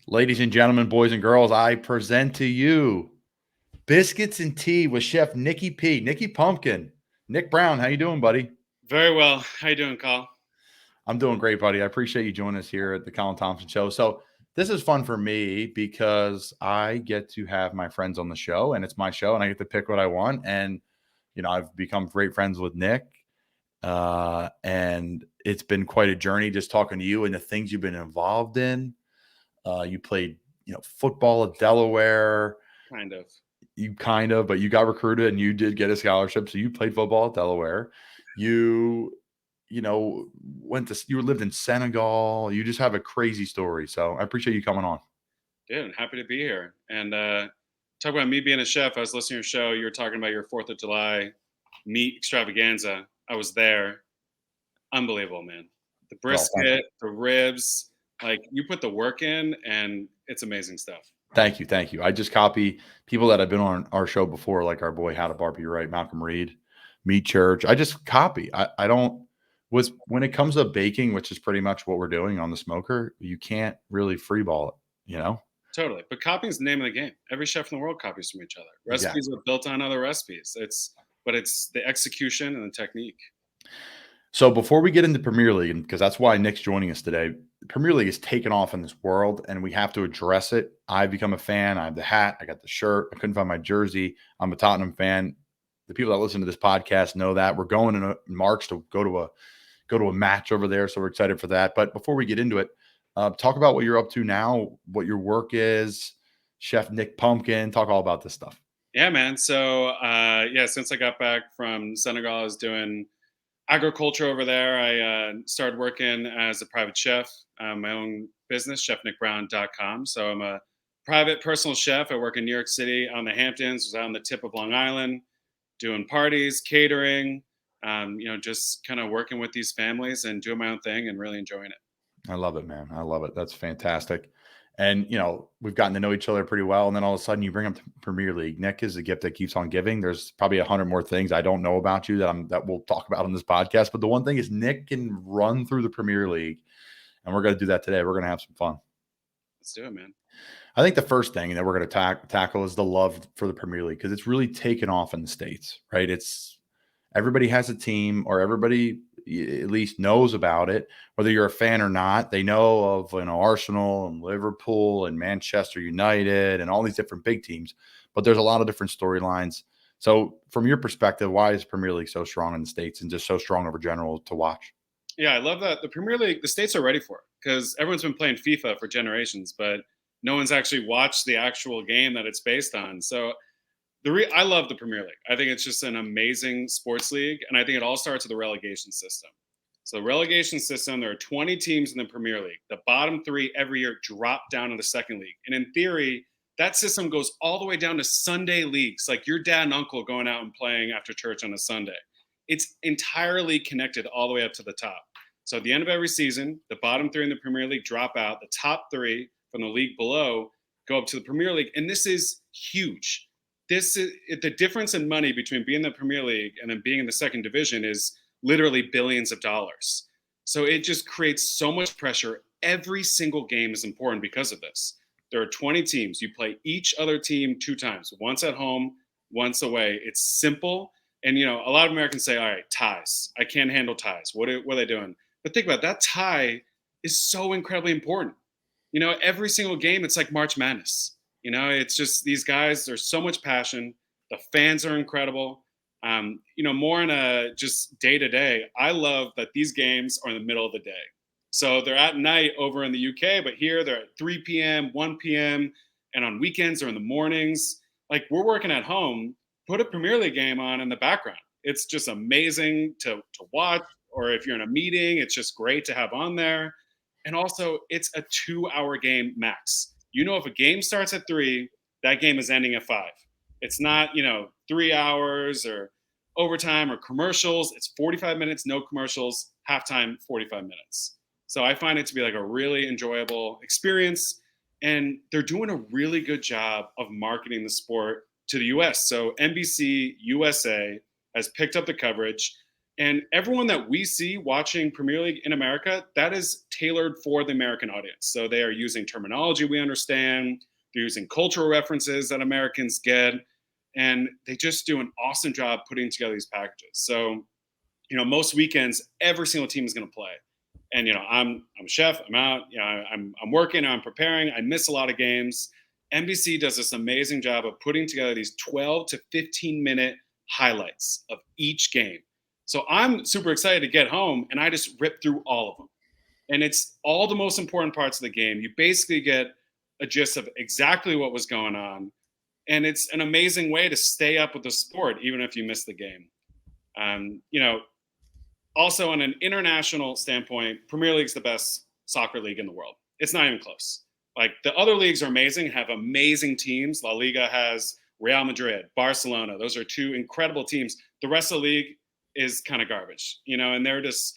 Ladies and gentlemen, boys and girls, I present to you Biscuits and Tea with Chef Nicky Pumpkin. Nick Brown, how you doing, buddy? Very well. How you doing, Carl? I'm doing great, buddy. I appreciate you joining us here at the Colin Thompson Show. So this is fun for me because I get to have my friends on the show, and it's my show, and I get to pick what I want. And I've become great friends with Nick, and it's been quite a journey just talking to you and the things you've been involved in. You played, football at Delaware. Kind of. But you got recruited and you did get a scholarship. So you played football at Delaware. You, you lived in Senegal. You just have a crazy story. So I appreciate you coming on. Dude, I'm happy to be here. And talk about me being a chef. I was listening to your show. You were talking about your 4th of July meat extravaganza. I was there. Unbelievable, man. The brisket, the ribs, like you put the work in and it's amazing stuff. Thank you. I just copy people that have been on our show before, like our boy How to Barbie Right, Malcolm Reed, Meat Church. I just copy. I don't when it comes to baking, which is pretty much what we're doing on the smoker, you can't really freeball it, Totally. But copying is the name of the game. Every chef in the world copies from each other. Recipes are built on other recipes. It's the execution and the technique. So before we get into Premier League, because that's why Nick's joining us today, the Premier League is taken off in this world, and we have to address it. I've become a fan. I have the hat. I got the shirt. I couldn't find my jersey. I'm a Tottenham fan. The people that listen to this podcast know that. We're going in March to go to a match over there, so we're excited for that. But before we get into it, talk about what you're up to now, what your work is, Chef Nick Pumpkin. Talk all about this stuff. Yeah, man. So since I got back from Senegal, I was doing agriculture over there. I started working as a private chef, my own business, chefnickbrown.com. So I'm a private personal chef. I work in New York City on the Hamptons, was out on the tip of Long Island, doing parties, catering, just kind of working with these families and doing my own thing and really enjoying it. I love it, man. I love it. That's fantastic. And, we've gotten to know each other pretty well. And then all of a sudden you bring up the Premier League. Nick is a gift that keeps on giving. There's probably 100 more things I don't know about you that we'll talk about on this podcast. But the one thing is Nick can run through the Premier League, and we're going to do that today. We're going to have some fun. Let's do it, man. I think the first thing that we're going to tackle is the love for the Premier League, because it's really taken off in the States, right? Everybody has a team, or everybody at least knows about it, whether you're a fan or not. They know of Arsenal and Liverpool and Manchester United and all these different big teams, but there's a lot of different storylines. So from your perspective, why is Premier League so strong in the States and just so strong over general to watch? Yeah, I love that. The Premier League, the States are ready for it because everyone's been playing FIFA for generations, but no one's actually watched the actual game that it's based on. So I love the Premier League. I think it's just an amazing sports league, and I think it all starts with the relegation system. So the relegation system, there are 20 teams in the Premier League. The bottom 3 every year drop down to the second league. And in theory, that system goes all the way down to Sunday leagues, like your dad and uncle going out and playing after church on a Sunday. It's entirely connected all the way up to the top. So at the end of every season, the bottom 3 in the Premier League drop out. The top 3 from the league below go up to the Premier League. And this is huge. The difference in money between being in the Premier League and then being in the second division is literally billions of dollars. So it just creates so much pressure. Every single game is important because of this. There are 20 teams. You play each other team 2 times, once at home, once away. It's simple. And, a lot of Americans say, all right, ties. I can't handle ties. What are they doing? But think about it, that tie is so incredibly important. Every single game, it's like March Madness. It's just these guys, there's so much passion. The fans are incredible. More in a just day to day, I love that these games are in the middle of the day. So they're at night over in the UK, but here they're at 3 p.m., 1 p.m., and on weekends or in the mornings. Like, we're working at home, put a Premier League game on in the background. It's just amazing to watch, or if you're in a meeting, it's just great to have on there. And also, it's a 2-hour game max. If a game starts at 3, that game is ending at 5. It's not, 3 hours or overtime or commercials. It's 45 minutes, no commercials, halftime, 45 minutes. So I find it to be like a really enjoyable experience. And they're doing a really good job of marketing the sport to the US. So NBC USA has picked up the coverage. And everyone that we see watching Premier League in America, that is tailored for the American audience. So they are using terminology we understand, they're using cultural references that Americans get, and they just do an awesome job putting together these packages. So, most weekends, every single team is going to play. And I'm a chef. I'm out. I'm working. I'm preparing. I miss a lot of games. NBC does this amazing job of putting together these 12 to 15-minute highlights of each game. So I'm super excited to get home, and I just rip through all of them. And it's all the most important parts of the game. You basically get a gist of exactly what was going on, and it's an amazing way to stay up with the sport, even if you miss the game. Um, you know, Also, on an international standpoint, Premier League's the best soccer league in the world. It's not even close. Like, the other leagues are amazing, have amazing teams. La Liga has Real Madrid, Barcelona. Those are two incredible teams. The rest of the league is kind of garbage, and they're just.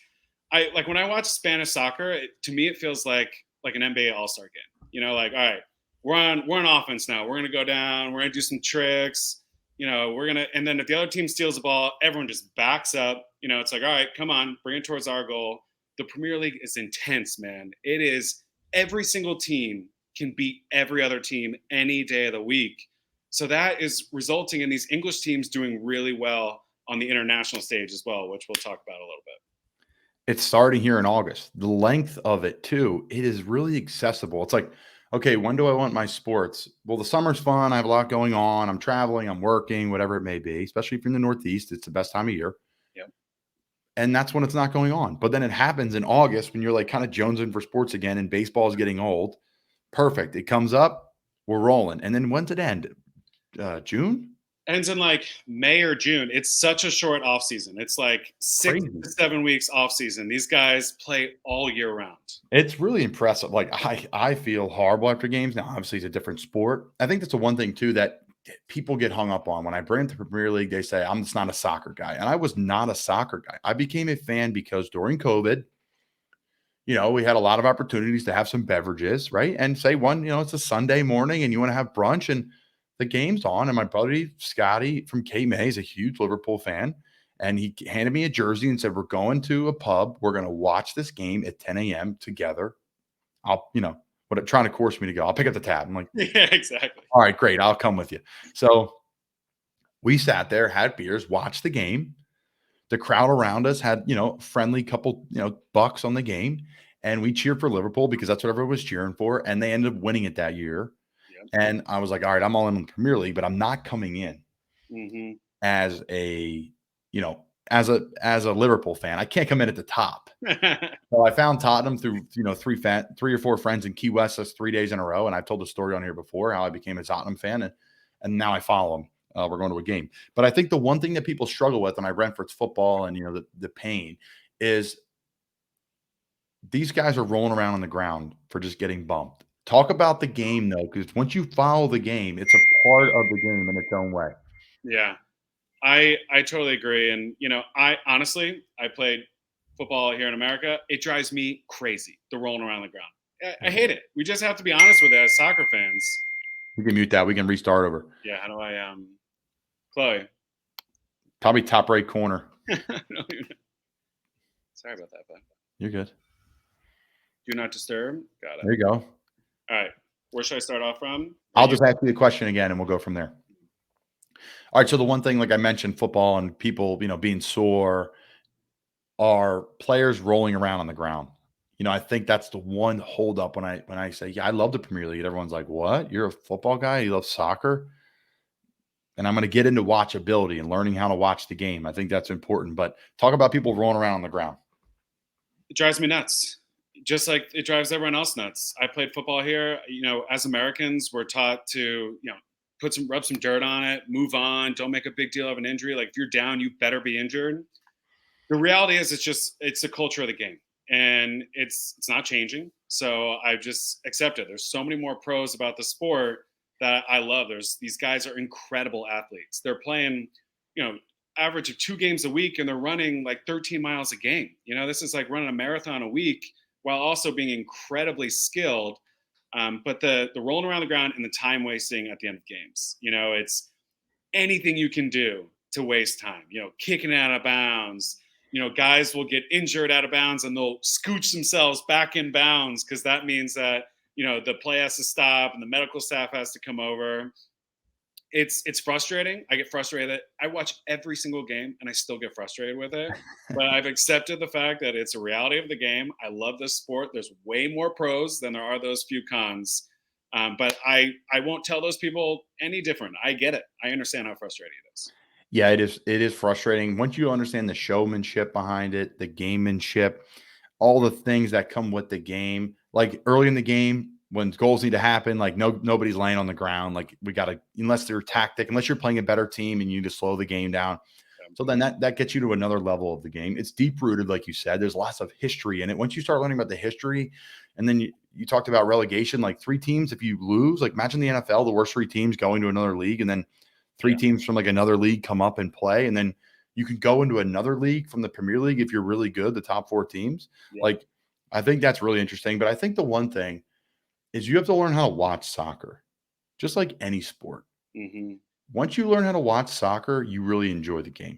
I like when I watch Spanish soccer. To me, it feels like an NBA All Star game. Like, all right, we're on offense now. We're gonna go down. We're gonna do some tricks. And then if the other team steals the ball, everyone just backs up. It's like, all right, come on, bring it towards our goal. The Premier League is intense, man. It is. Every single team can beat every other team any day of the week. So that is resulting in these English teams doing really well on the international stage as well, which we'll talk about a little bit. It's starting here in August. The length of it too, it is really accessible. It's like, okay, when do I want my sports? Well, the summer's fun. I have a lot going on. I'm traveling, I'm working, whatever it may be, especially if you're in the Northeast. It's the best time of year. Yep. And that's when it's not going on. But then it happens in August when you're like kind of jonesing for sports again and baseball is getting old. Perfect. It comes up, we're rolling. And then when's it end? June? Ends in like May or June. It's such a short off season. It's like 6 Crazy. to 7 weeks off season. These guys play all year round. It's really impressive. Like, I feel horrible after games. Now, obviously, it's a different sport. I think that's the one thing too that people get hung up on. When I bring it to Premier League, they say I'm just not a soccer guy, and I was not a soccer guy. I became a fan because during COVID, we had a lot of opportunities to have some beverages, right? And say it's a Sunday morning and you want to have brunch and the game's on. And my buddy Scotty from K May is a huge Liverpool fan. And he handed me a jersey and said, we're going to a pub. We're going to watch this game at 10 a.m. together. Trying to coerce me to go. I'll pick up the tab. I'm like, yeah, exactly. All right, great. I'll come with you. So we sat there, had beers, watched the game. The crowd around us had, friendly couple, bucks on the game. And we cheered for Liverpool because that's what everyone was cheering for. And they ended up winning it that year. Yep. And I was like, all right, I'm all in the Premier League, but I'm not coming in as a, as a Liverpool fan. I can't come in at the top. So I found Tottenham through, three or four friends in Key West 3 days in a row. And I've told the story on here before how I became a Tottenham fan. And now I follow them. We're going to a game. But I think the one thing that people struggle with, and I Brentford's football and, the pain is these guys are rolling around on the ground for just getting bumped. Talk about the game, though, because once you follow the game, it's a part of the game in its own way. Yeah, I totally agree. And, I honestly played football here in America. It drives me crazy, the rolling around the ground. I hate it. We just have to be honest with it as soccer fans. We can mute that. We can restart over. Yeah, how do I Chloe? Probably top right corner. Sorry about that, bud. You're good. Do not disturb. Got it. There you go. All right. Where should I start off from? I'll just ask you the question again, and we'll go from there. All right. So the one thing, like I mentioned, football and people, being sore, are players rolling around on the ground. I think that's the one holdup when I say, yeah, I love the Premier League. Everyone's like, what? You're a football guy? You love soccer? And I'm going to get into watchability and learning how to watch the game. I think that's important. But talk about people rolling around on the ground. It drives me nuts. Just like it drives everyone else nuts. I played football here. As Americans, we're taught to, rub some dirt on it, move on, don't make a big deal of an injury. Like, if you're down, you better be injured. The reality is it's the culture of the game, and it's not changing. So I just accept it. There's so many more pros about the sport that I love. These guys are incredible athletes. They're playing, average of 2 games a week, and they're running like 13 miles a game. This is like running a marathon a week while also being incredibly skilled. But the rolling around the ground and the time wasting at the end of games, it's anything you can do to waste time, kicking it out of bounds, guys will get injured out of bounds and they'll scooch themselves back in bounds because that means that, the play has to stop and the medical staff has to come over. It's frustrating. I get frustrated. I watch every single game and I still get frustrated with it. But I've accepted the fact that it's a reality of the game. I love this sport. There's way more pros than there are those few cons. But I won't tell those people any different. I get it. I understand how frustrating it is. Yeah, it is. It is frustrating once you understand the showmanship behind it, the gamemanship, all the things that come with the game. Like early in the game, when goals need to happen, like nobody's laying on the ground. Like we got to, unless they're tactic, unless you're playing a better team and you need to slow the game down. So then that gets you to another level of the game. It's deep rooted, like you said. There's lots of history in it. Once you start learning about the history, and then you talked about relegation, like 3 teams, if you lose, like imagine the NFL, the worst 3 teams going to another league, and then 3 teams from like another league come up and play, and then you can go into another league from the Premier League if you're really good, the top 4 teams. Like, I think that's really interesting. But I think the one thing is you have to learn how to watch soccer, just like any sport. Mm-hmm. Once you learn how to watch soccer, you really enjoy the game.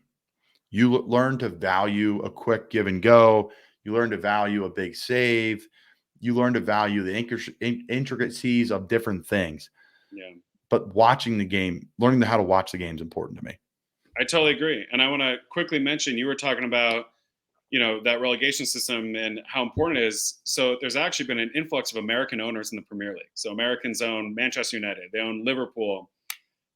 You learn to value a quick give and go. You learn to value a big save. You learn to value the intricacies of different things. Yeah. But watching the game, learning how to watch the game is important to me. I totally agree. And I want to quickly mention, you were talking about, that relegation system and how important it is. So there's actually been an influx of American owners in the Premier League. So Americans own Manchester United, they own Liverpool.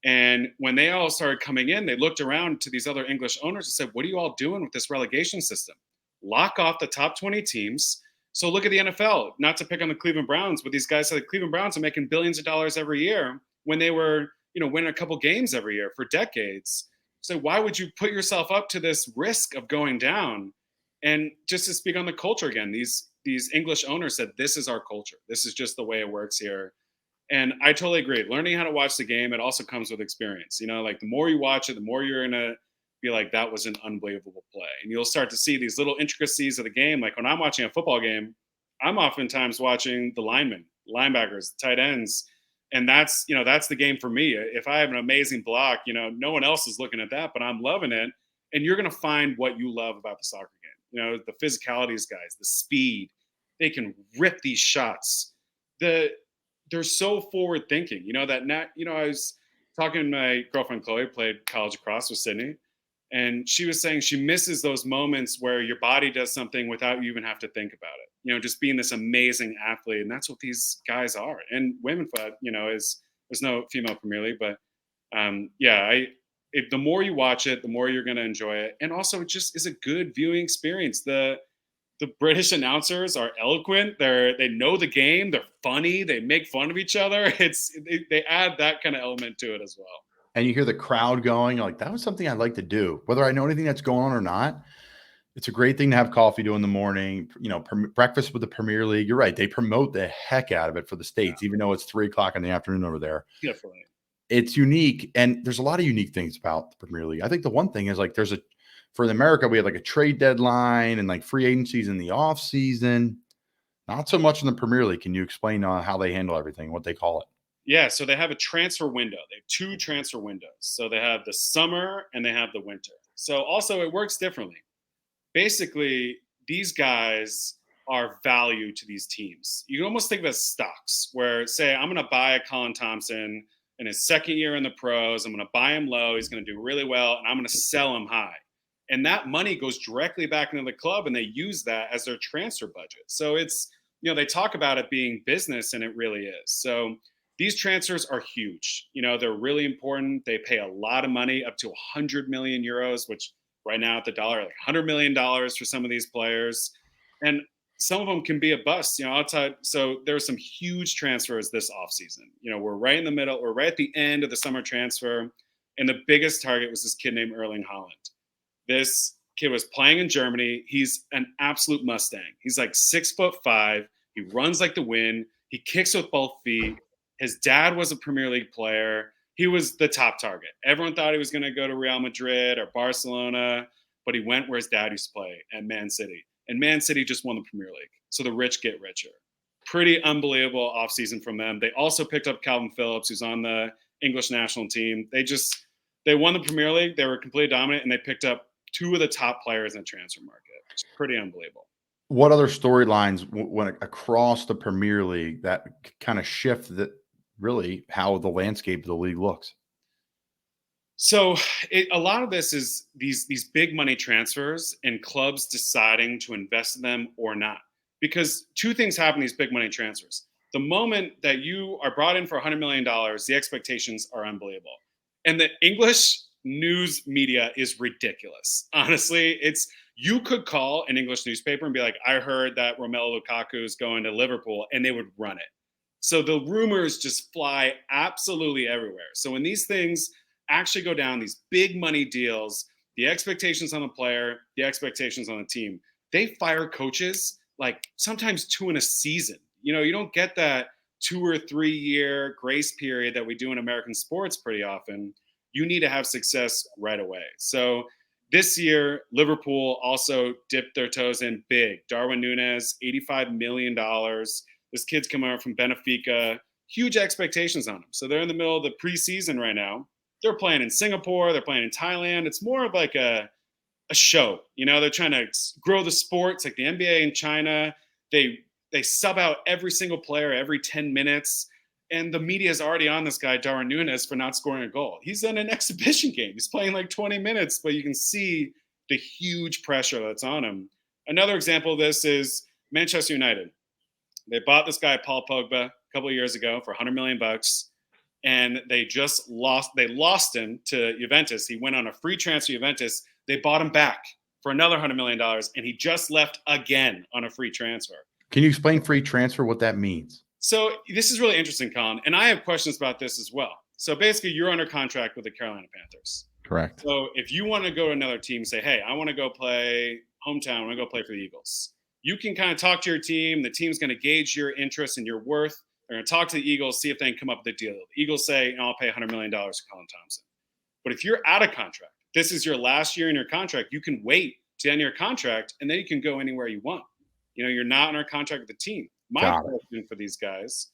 And when they all started coming in, they looked around to these other English owners and said, what are you all doing with this relegation system? Lock off the top 20 teams. So look at the NFL, not to pick on the Cleveland Browns, but these guys said the Cleveland Browns are making billions of dollars every year when they were, winning a couple games every year for decades. So why would you put yourself up to this risk of going down? And just to speak on the culture again, these English owners said, this is our culture. This is just the way it works here. And I totally agree. Learning how to watch the game, it also comes with experience. Like the more you watch it, the more you're going to be like, that was an unbelievable play. And you'll start to see these little intricacies of the game. Like when I'm watching a football game, I'm oftentimes watching the linemen, linebackers, tight ends. And that's the game for me. If I have an amazing block, no one else is looking at that, but I'm loving it. And you're going to find what you love about the soccer game. The physicalities, guys, the speed, they can rip these shots. They're so forward thinking, I was talking to my girlfriend, Chloe, played college across with Sydney. And she was saying she misses those moments where your body does something without you even have to think about it. Just being this amazing athlete. And that's what these guys are. And women, there's no female Premier League, but the more you watch it, the more you're going to enjoy it. And also it just is a good viewing experience. The British announcers are eloquent. They know the game. They're funny. They make fun of each other. They add that kind of element to it as well. And you hear the crowd going, like, that was something I'd like to do. Whether I know anything that's going on or not, it's a great thing to have coffee to in the morning, breakfast with the Premier League. You're right. They promote the heck out of it for the States, even though it's 3:00 in the afternoon over there. Definitely. It's unique. And there's a lot of unique things about the Premier League. I think the one thing is like for America, we have like a trade deadline and like free agencies in the off season. Not so much in the Premier League. Can you explain how they handle everything, what they call it? Yeah, so they have a transfer window. They have 2 transfer windows. So they have the summer and they have the winter. So also it works differently. Basically, these guys are value to these teams. You can almost think of it as stocks, where say I'm going to buy a Colin Thompson in his second year in the pros. I'm going to buy him low. He's going to do really well, and I'm going to sell him high. And that money goes directly back into the club, and they use that as their transfer budget. So it's, they talk about it being business, and it really is. So these transfers are huge. They're really important. They pay a lot of money, up to 100 million euros, which right now at the dollar, like $100 million for some of these players. And some of them can be a bust, so there's some huge transfers this offseason. We're right in the middle, we're right at the end of the summer transfer. And the biggest target was this kid named Erling Holland. This kid was playing in Germany. He's an absolute Mustang. He's like 6'5". He runs like the wind. He kicks with both feet. His dad was a Premier League player. He was the top target. Everyone thought he was going to go to Real Madrid or Barcelona, but he went where his dad used to play, at Man City. And Man City just won the Premier League. So the rich get richer. Pretty unbelievable offseason from them. They also picked up Calvin Phillips, who's on the English national team. They won the Premier League. They were completely dominant, and they picked up two of the top players in the transfer market. It's pretty unbelievable. What other storylines went across the Premier League that kind of shift that really how the landscape of the league looks? So a lot of this is these big money transfers and clubs deciding to invest in them or not. Because two things happen in these big money transfers. The moment that you are brought in for $100 million, the expectations are unbelievable. And the English news media is ridiculous. Honestly, you could call an English newspaper and be like, I heard that Romelu Lukaku is going to Liverpool, and they would run it. So the rumors just fly absolutely everywhere. So when these things actually go down, these big money deals, the expectations on the player, the expectations on the team, they fire coaches like sometimes two in a season. You don't get that 2 or 3 year grace period that we do in American sports pretty often. You need to have success right away. So this year, Liverpool also dipped their toes in big. Darwin Núñez, $85 million. This kid's coming out from Benfica. Huge expectations on him. So they're in the middle of the preseason right now. They're playing in Singapore. They're playing in Thailand. It's more of like a show. They're trying to grow the sport. It's like the NBA in China. They sub out every single player every 10 minutes. And the media is already on this guy, Darwin Núñez, for not scoring a goal. He's in an exhibition game. He's playing like 20 minutes, but you can see the huge pressure that's on him. Another example of this is Manchester United. They bought this guy, Paul Pogba, a couple of years ago for $100 million. And they lost him to Juventus. He went on a free transfer to Juventus. They bought him back for another $100 million, and he just left again on a free transfer. Can you explain free transfer, what that means? So this is really interesting, Colin, and I have questions about this as well. So basically, you're under contract with the Carolina Panthers. Correct. So if you want to go to another team, say, hey, I want to go play hometown, I want to go play for the Eagles. You can kind of talk to your team. The team's going to gauge your interest and your worth. They're going to talk to the Eagles, see if they can come up with a deal. The Eagles say, I'll pay $100 million to Colin Thompson. But if you're out of contract, this is your last year in your contract, you can wait to end your contract, and then you can go anywhere you want. You're not under contract with the team. My question for these guys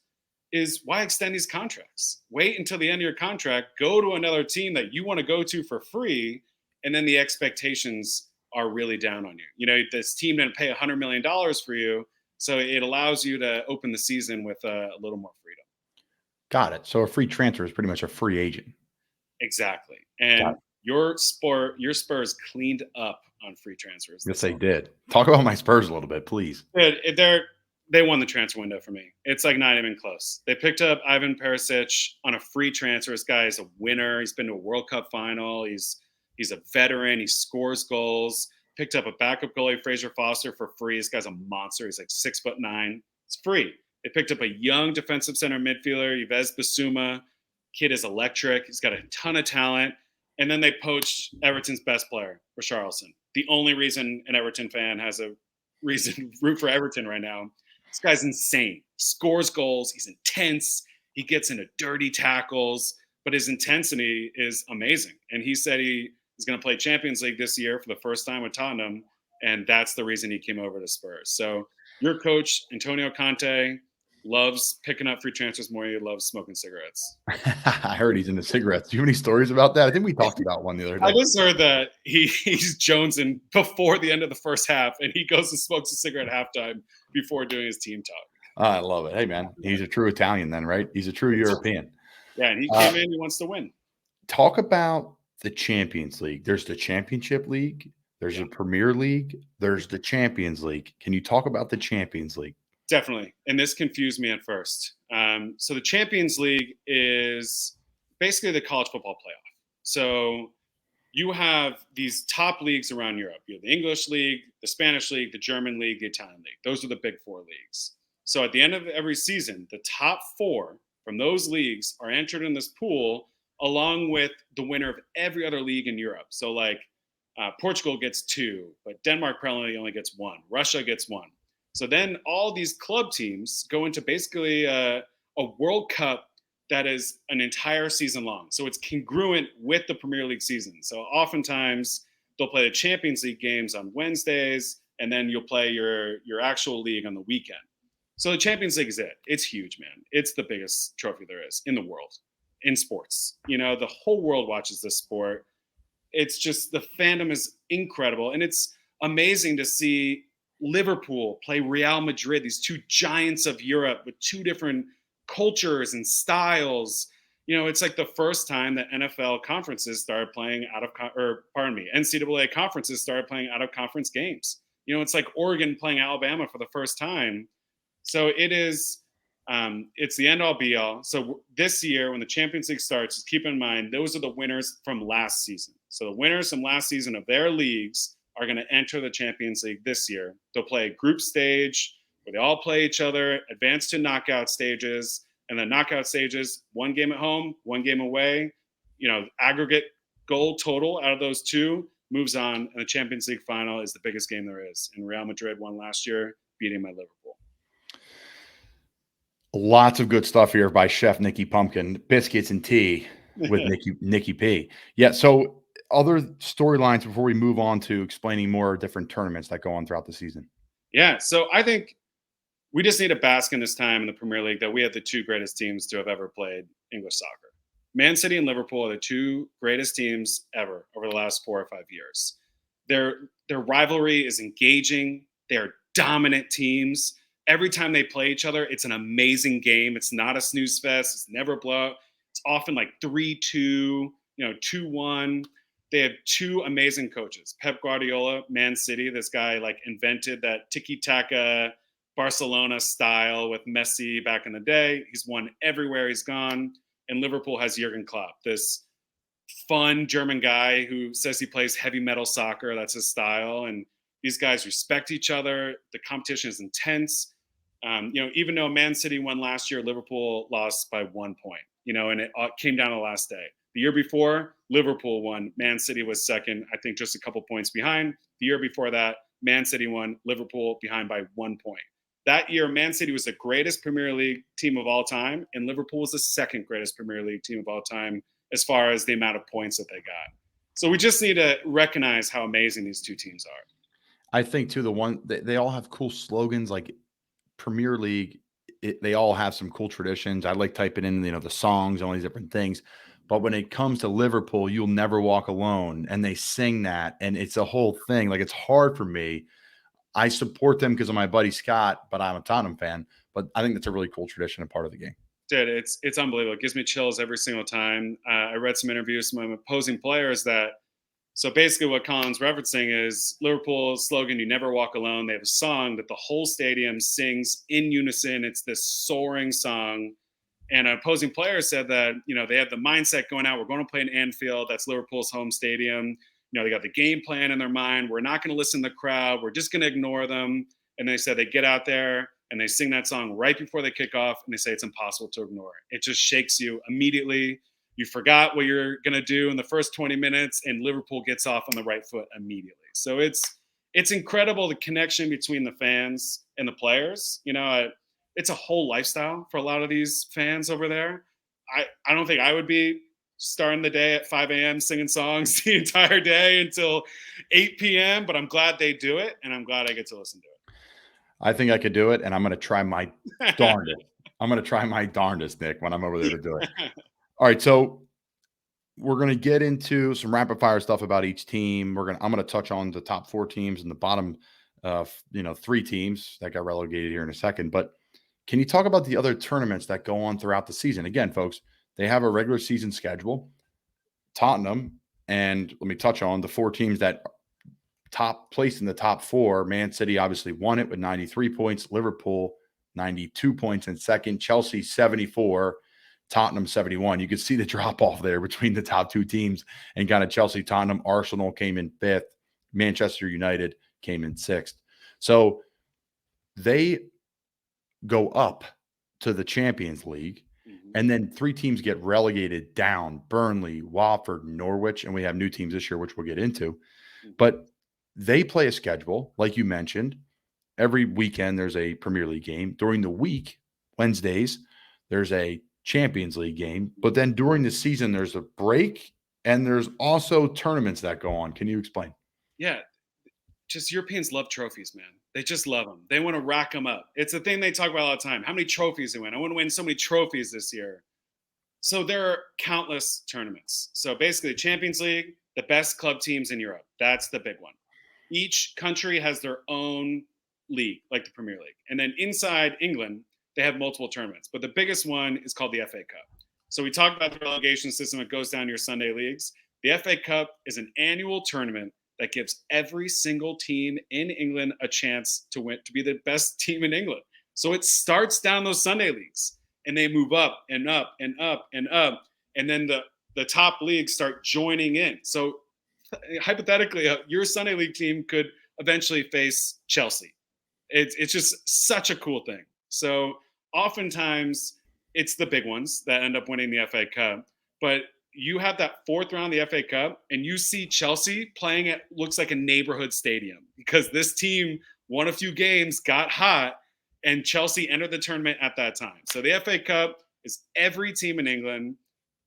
is, why extend these contracts? Wait until the end of your contract, go to another team that you want to go to for free, and then the expectations are really down on you. This team didn't pay $100 million for you, so it allows you to open the season with a little more freedom. Got it. So a free transfer is pretty much a free agent. Exactly. And your Spurs cleaned up on free transfers. Yes, they did. Talk about my Spurs a little bit, please. They won the transfer window for me. It's like not even close. They picked up Ivan Perisic on a free transfer. This guy is a winner. He's been to a World Cup final. He's a veteran. He scores goals. Picked up a backup goalie, Fraser Foster, for free. This guy's a monster. He's like 6'9". It's free. They picked up a young defensive center midfielder, Yves Bissouma. Kid is electric. He's got a ton of talent. And then they poached Everton's best player, Richarlison. The only reason an Everton fan has a reason to root for Everton right now. This guy's insane. Scores goals. He's intense. He gets into dirty tackles, but his intensity is amazing. And he said he is going to play Champions League this year for the first time with Tottenham, and that's the reason he came over to Spurs. So your coach, Antonio Conte, loves picking up free transfers more than he loves smoking cigarettes. I heard he's into cigarettes. Do you have any stories about that? I think we talked about one the other day. I just heard that he's jonesing before the end of the first half, and he goes and smokes a cigarette at halftime before doing his team talk. I love it. Hey, man, he's a true Italian then, right? He's a true European. Yeah, and he came in, he wants to win. Talk about the Champions League. There's the Championship League. There's the Premier League. There's the Champions League. Can you talk about the Champions League? Definitely. And this confused me at first. So the Champions League is basically the college football playoff. So you have these top leagues around Europe. You have the English League, the Spanish League, the German League, the Italian League. Those are the big four leagues. So at the end of every season, the top four from those leagues are entered in this pool along with the winner of every other league in Europe. So like Portugal gets 2, but Denmark probably only gets 1. Russia gets 1. So then all these club teams go into basically a World Cup that is an entire season long. So it's congruent with the Premier League season. So oftentimes they'll play the Champions League games on Wednesdays, and then you'll play your actual league on the weekend. So the Champions League is it. It's huge, man. It's the biggest trophy there is in the world, in sports. The whole world watches this sport. It's just the fandom is incredible. And it's amazing to see Liverpool play Real Madrid, these two giants of Europe with two different cultures and styles. It's like the first time that NFL conferences started playing NCAA conferences started playing out of conference games. It's like Oregon playing Alabama for the first time. So it is, it's the end all be all. So this year, when the Champions League starts, just keep in mind, those are the winners from last season. So the winners from last season of their leagues are going to enter the Champions League this year. They'll play a group stage where they all play each other, advance to knockout stages, and then knockout stages, one game at home, one game away. Aggregate goal total out of those two moves on, and the Champions League final is the biggest game there is. And Real Madrid won last year, beating my Liverpool. Lots of good stuff here by Chef Nicky Pumpkin, biscuits and tea with Nicky P. Yeah, so other storylines before we move on to explaining more different tournaments that go on throughout the season. Yeah, so I think we just need to bask in this time in the Premier League that we have the two greatest teams to have ever played English soccer. Man City and Liverpool are the two greatest teams ever over the last 4 or 5 years. Their rivalry is engaging. They're dominant teams. Every time they play each other, it's an amazing game. It's not a snooze fest. It's never a blowout. It's often like 3-2, 2-1. They have two amazing coaches. Pep Guardiola, Man City, this guy like invented that tiki-taka Barcelona style with Messi back in the day. He's won everywhere he's gone. And Liverpool has Jurgen Klopp, this fun German guy who says he plays heavy metal soccer. That's his style. And these guys respect each other. The competition is intense. Even though Man City won last year, Liverpool lost by 1 point, and it came down to the last day. The year before, Liverpool won. Man City was second, I think just a couple points behind. The year before that, Man City won. Liverpool behind by 1 point. That year, Man City was the greatest Premier League team of all time, and Liverpool was the second greatest Premier League team of all time as far as the amount of points that they got. So we just need to recognize how amazing these two teams are. I think, too, they all have cool slogans like Premier League. They all have some cool traditions. I like typing in, the songs and all these different things. But when it comes to Liverpool, you'll never walk alone. And they sing that, and it's a whole thing. Like, it's hard for me. I support them because of my buddy Scott, but I'm a Tottenham fan. But I think that's a really cool tradition and part of the game. Dude, it's unbelievable. It gives me chills every single time. I read some interviews from opposing players so basically what Colin's referencing is Liverpool's slogan, "You never walk alone." They have a song that the whole stadium sings in unison. It's this soaring song. And an opposing player said that, they have the mindset going out. We're going to play in Anfield. That's Liverpool's home stadium. They got the game plan in their mind. We're not going to listen to the crowd. We're just going to ignore them. And they said they get out there and they sing that song right before they kick off. And they say it's impossible to ignore. It just shakes you immediately. You forgot what you're going to do in the first 20 minutes, and Liverpool gets off on the right foot immediately. So it's incredible, the connection between the fans and the players. It's a whole lifestyle for a lot of these fans over there. I don't think I would be starting the day at 5 a.m. singing songs the entire day until 8 p.m., but I'm glad they do it, and I'm glad I get to listen to it. I think I could do it, and I'm going to try my darndest. I'm going to try my darndest, Nick, when I'm over there to do it. All right, so we're going to get into some rapid fire stuff about each team. I'm going to touch on the top 4 teams and the bottom 3 teams that got relegated here in a second. But can you talk about the other tournaments that go on throughout the season? Again, folks, they have a regular season schedule. Tottenham, and let me touch on the 4 teams that top place in the top 4. Man City obviously won it with 93 points. Liverpool 92 points in second. Chelsea 74. Tottenham 71. You could see the drop off there between the top 2 teams and kind of Chelsea, Tottenham. Arsenal came in 5th. Manchester United came in 6th. So they go up to the Champions League, and then 3 teams get relegated down: Burnley, Watford, Norwich, and we have new teams this year, which we'll get into. But they play a schedule, like you mentioned. Every weekend there's a Premier League game. During the week, Wednesdays, there's a Champions League game. But then during the season, there's a break, and there's also tournaments that go on. Can you explain? Yeah. Just Europeans love trophies, man. They just love them. They want to rack them up. It's a thing they talk about all the time. How many trophies they win? I want to win so many trophies this year. So there are countless tournaments. So basically, Champions League, the best club teams in Europe. That's the big one. Each country has their own league, like the Premier League. And then inside England, they have multiple tournaments. But the biggest one is called the FA Cup. So we talked about the relegation system. It goes down to your Sunday leagues. The FA Cup is an annual tournament that gives every single team in England a chance to win, to be the best team in England. So it starts down those Sunday leagues and they move up and up and up and up. And then the top leagues start joining in. So hypothetically, your Sunday league team could eventually face Chelsea. It's just such a cool thing. So oftentimes it's the big ones that end up winning the FA Cup. But you have that fourth round of the FA Cup and you see Chelsea playing at looks like a neighborhood stadium because this team won a few games, got hot, and Chelsea entered the tournament at that time. So the FA Cup is every team in England.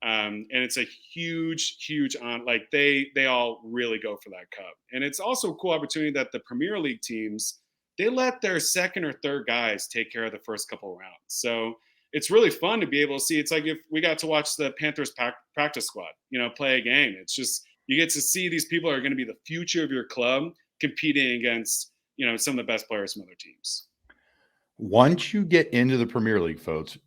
And it's a huge on, like they all really go for that cup. And it's also a cool opportunity that the Premier League teams, they let their second or third guys take care of the first couple of rounds. So it's really fun to be able to see. It's like if we got to watch the Panthers practice squad, play a game. It's just, you get to see these people are going to be the future of your club competing against, some of the best players from other teams. Once you get into the Premier League, folks,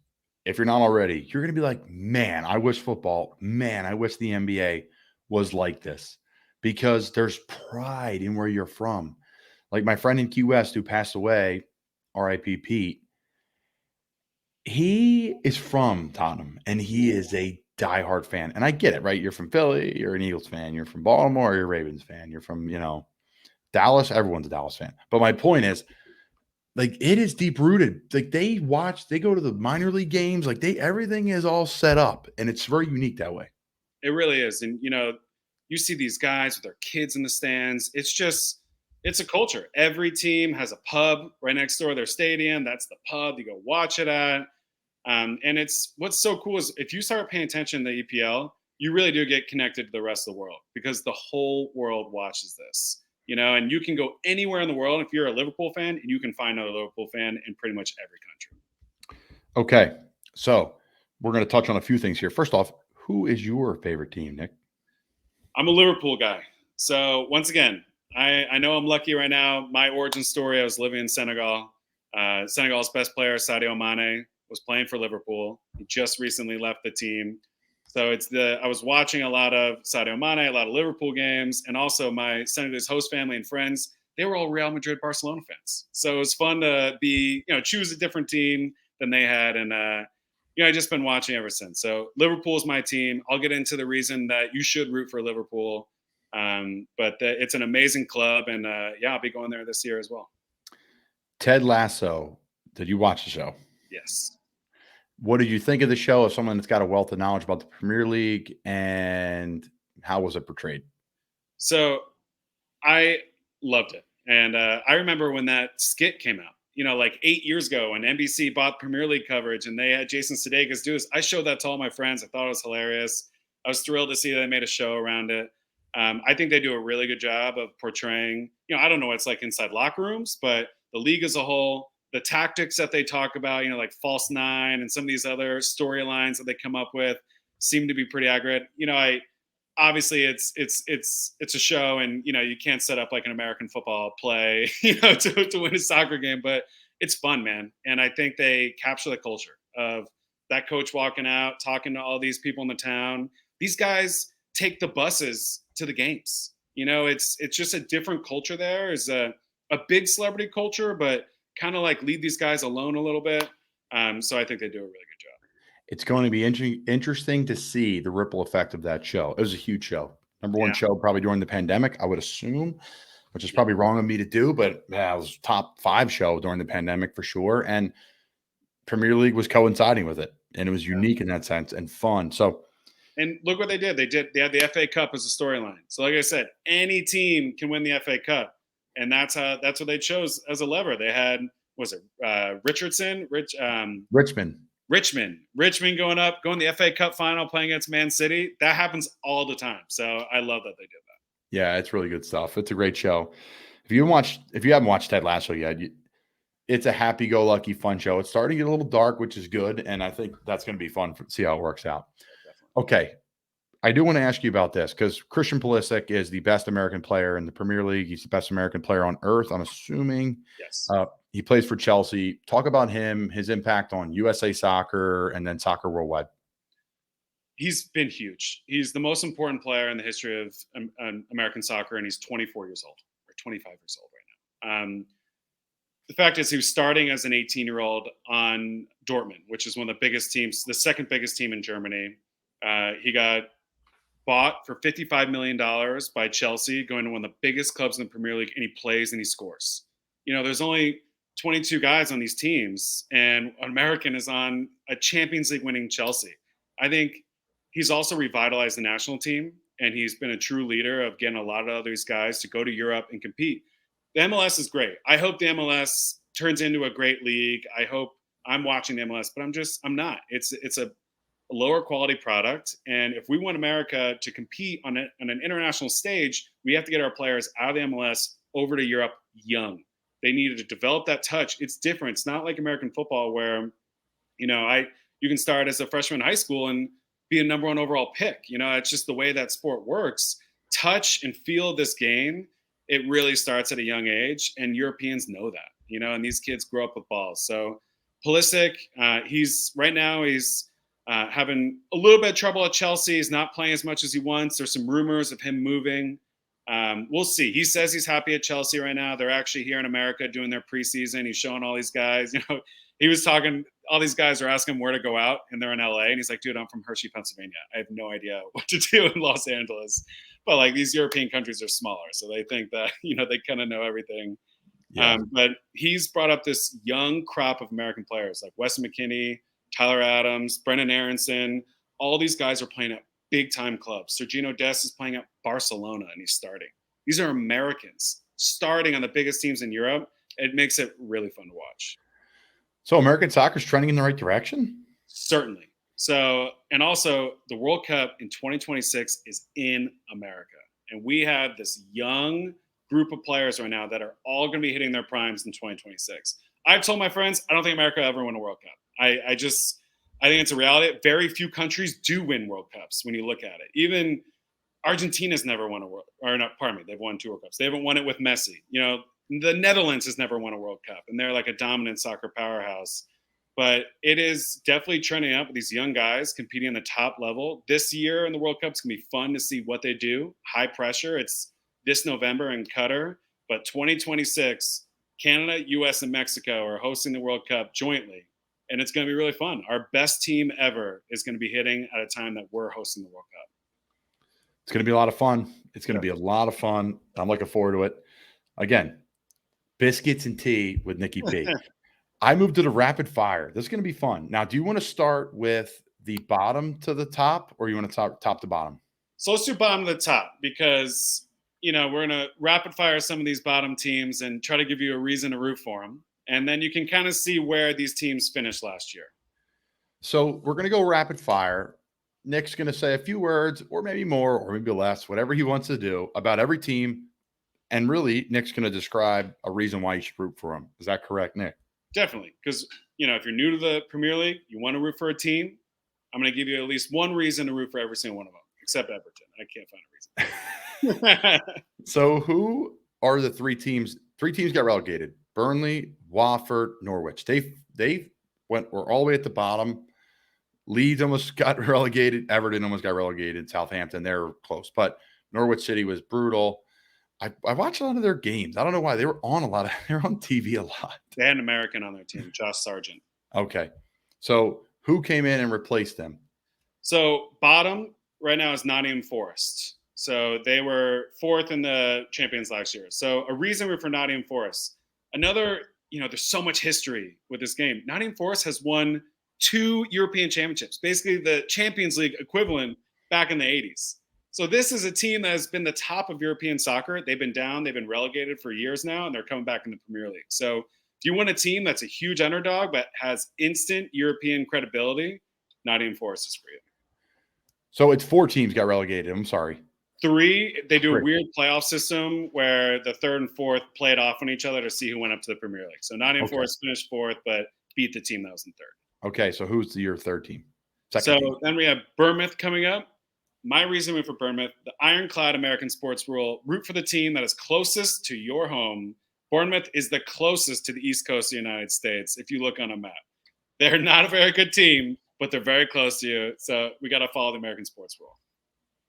if you're not already, you're going to be like, man, I wish the NBA was like this, because there's pride in where you're from. Like my friend in Key West who passed away, R.I.P. Pete, he is from Tottenham and he is a diehard fan. And I get it, right? You're from Philly, you're an Eagles fan. You're from Baltimore, you're a Ravens fan. You're from, Dallas, everyone's a Dallas fan. But my point is, like, it is deep rooted. Like they go to the minor league games. Like everything is all set up and it's very unique that way. It really is. And, you see these guys with their kids in the stands. It's a culture. Every team has a pub right next door to their stadium. That's the pub you go watch it at. And what's so cool is if you start paying attention to the EPL, you really do get connected to the rest of the world because the whole world watches this. And you can go anywhere in the world if you're a Liverpool fan, and you can find another Liverpool fan in pretty much every country. Okay, so we're going to touch on a few things here. First off, who is your favorite team, Nick? I'm a Liverpool guy. So once again, I know I'm lucky right now. My origin story, I was living in Senegal. Senegal's best player, Sadio Mane, was playing for Liverpool. He just recently left the team. So I was watching a lot of Sadio Mane, a lot of Liverpool games, and also my Senegalese host family and friends, they were all Real Madrid, Barcelona fans. So it was fun to choose a different team than they had. And, I've just been watching ever since. So Liverpool is my team. I'll get into the reason that you should root for Liverpool. But it's an amazing club. And I'll be going there this year as well. Ted Lasso. Did you watch the show? Yes. What did you think of the show as someone that's got a wealth of knowledge about the Premier League, and how was it portrayed? So I loved it. And I remember when that skit came out, like 8 years ago when NBC bought Premier League coverage and they had Jason Sudeikis do this. I showed that to all my friends. I thought it was hilarious. I was thrilled to see that they made a show around it. I think they do a really good job of portraying, I don't know what it's like inside locker rooms, but the league as a whole, the tactics that they talk about, like false nine and some of these other storylines that they come up with seem to be pretty accurate. Obviously it's a show, and you can't set up like an American football play, to win a soccer game, but it's fun, man. And I think they capture the culture of that coach walking out, talking to all these people in the town. These guys take the buses to the games. It's just a different culture there. It's a big celebrity culture, but kind of like leave these guys alone a little bit. So I think they do a really good job. It's going to be interesting to see the ripple effect of that show. It was a huge show. Number one show probably during the pandemic, I would assume, which is probably wrong of me to do, but it was top 5 show during the pandemic for sure. And Premier League was coinciding with it. And it was unique in that sense and fun. So, and look what they did. They had the FA Cup as a storyline. So like I said, any team can win the FA Cup. And that's what they chose as a lever. They had, Richmond going the FA Cup final, playing against Man City. That happens all the time. So I love that they did that. Yeah, it's really good stuff. It's a great show. If you haven't watched Ted Lasso yet, it's a happy-go-lucky fun show. It's starting to get a little dark, which is good, and I think that's going to be fun to see how it works out. Okay, I do want to ask you about this because Christian Pulisic is the best American player in the Premier League. He's the best American player on earth, I'm assuming. Yes. He plays for Chelsea. Talk about him, his impact on USA soccer and then soccer worldwide. He's been huge. He's the most important player in the history of American soccer, and he's 24 years old or 25 years old right now. The fact is, he was starting as an 18-year-old on Dortmund, which is one of the biggest teams, the second biggest team in Germany. He got bought for $55 million by Chelsea, going to one of the biggest clubs in the Premier League, and he plays and he scores. There's only 22 guys on these teams, and an American is on a Champions League winning Chelsea. I think he's also revitalized the national team, and he's been a true leader of getting a lot of these guys to go to Europe and compete. The MLS is great. I hope the MLS turns into a great league. I hope I'm watching the MLS, but I'm not. It's a lower quality product. And if we want America to compete on an international stage, we have to get our players out of the MLS over to Europe young. They needed to develop that touch. It's different. It's not like American football where, you can start as a freshman in high school and be a number one overall pick. It's just the way that sport works. Touch and feel this game, it really starts at a young age, and Europeans know that, and these kids grow up with balls. So Pulisic, he's having a little bit of trouble at Chelsea. He's not playing as much as he wants. There's some rumors of him moving. We'll see. He says he's happy at Chelsea right now. They're actually here in America doing their preseason. He's showing all these guys, he was talking, all these guys are asking him where to go out, and they're in LA. And he's like, dude, I'm from Hershey, Pennsylvania. I have no idea what to do in Los Angeles. But like, these European countries are smaller, so they think that, they kind of know everything. Yeah. But he's brought up this young crop of American players like Weston McKennie, Tyler Adams, Brendan Aronson. All these guys are playing at big-time clubs. Sergino Dest is playing at Barcelona, and he's starting. These are Americans starting on the biggest teams in Europe. It makes it really fun to watch. So American soccer is trending in the right direction? Certainly. So, and also the World Cup in 2026 is in America. And we have this young group of players right now that are all going to be hitting their primes in 2026. I've told my friends, I don't think America will ever win a World Cup. I think it's a reality. Very few countries do win World Cups when you look at it. Even Argentina's never won a World, or not, pardon me, they've won 2 World Cups. They haven't won it with Messi. The Netherlands has never won a World Cup, and they're like a dominant soccer powerhouse. But it is definitely trending up with these young guys competing on the top level. This year in the World Cup, it's going to be fun to see what they do. High pressure. It's this November in Qatar. But 2026, Canada, U.S., and Mexico are hosting the World Cup jointly. And it's going to be really fun. Our best team ever is going to be hitting at a time that we're hosting the World Cup. It's going to be a lot of fun. It's going to be a lot of fun. I'm looking forward to it. Again, biscuits and tea with Nicky P. I moved to the rapid fire. This is going to be fun. Now, do you want to start with the bottom to the top, or you want to top to bottom? So let's do bottom to the top because, we're going to rapid fire some of these bottom teams and try to give you a reason to root for them. And then you can kind of see where these teams finished last year. So we're going to go rapid fire. Nick's going to say a few words or maybe more or maybe less, whatever he wants to do about every team. And really, Nick's going to describe a reason why you should root for them. Is that correct, Nick? Definitely. Because, if you're new to the Premier League, you want to root for a team, I'm going to give you at least one reason to root for every single one of them, except Everton. I can't find a reason. So who are the 3 teams? 3 teams got relegated. Burnley, Watford, Norwich. They were all the way at the bottom. Leeds almost got relegated. Everton almost got relegated. Southampton, they're close. But Norwich City was brutal. I watched a lot of their games. I don't know why. They were on TV a lot. They had an American on their team, Josh Sargent. Okay. So who came in and replaced them? So bottom right now is Nottingham Forest. So they were 4th in the Champions last year. So a reason for Nottingham Forest. Another, there's so much history with this game. Nottingham Forest has won 2 European championships, basically the Champions League equivalent back in the 80s. So this is a team that has been the top of European soccer. They've been down. They've been relegated for years now, and they're coming back in the Premier League. So if you want a team that's a huge underdog but has instant European credibility, Nottingham Forest is for you. So it's 4 teams got relegated. I'm sorry. 3. They do a weird playoff system where the 3rd and 4th play it off on each other to see who went up to the Premier League. So Nottingham Forest finished 4th, but beat the team that was in 3rd. Okay, so who's your 3rd team? Second team. Then we have Bournemouth coming up. My reasoning for Bournemouth, the ironclad American sports rule: root for the team that is closest to your home. Bournemouth is the closest to the East Coast of the United States if you look on a map. They're not a very good team, but they're very close to you. So we got to follow the American sports rule.